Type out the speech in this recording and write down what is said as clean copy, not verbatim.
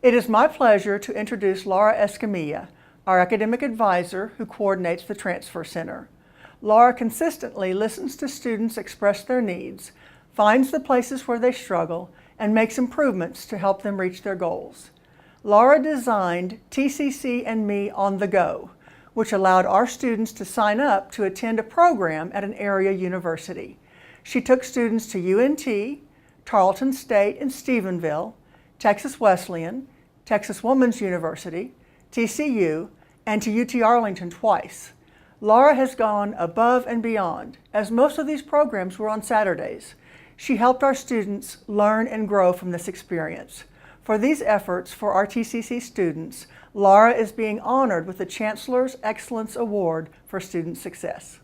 It is my pleasure to introduce Laura Escamilla, our academic advisor who coordinates the Transfer Center. Laura consistently listens to students express their needs, finds the places where they struggle, and makes improvements to help them reach their goals. Laura designed TCC and Me on the Go, which allowed our students to sign up to attend a program at an area university. She took students to UNT, Tarleton State and Stephenville, Texas Wesleyan, Texas Women's University, TCU, and to UT Arlington twice. Laura has gone above and beyond, as most of these programs were on Saturdays. She helped our students learn and grow from this experience. For these efforts for our TCC students, Laura is being honored with the Chancellor's Excellence Award for Student Success.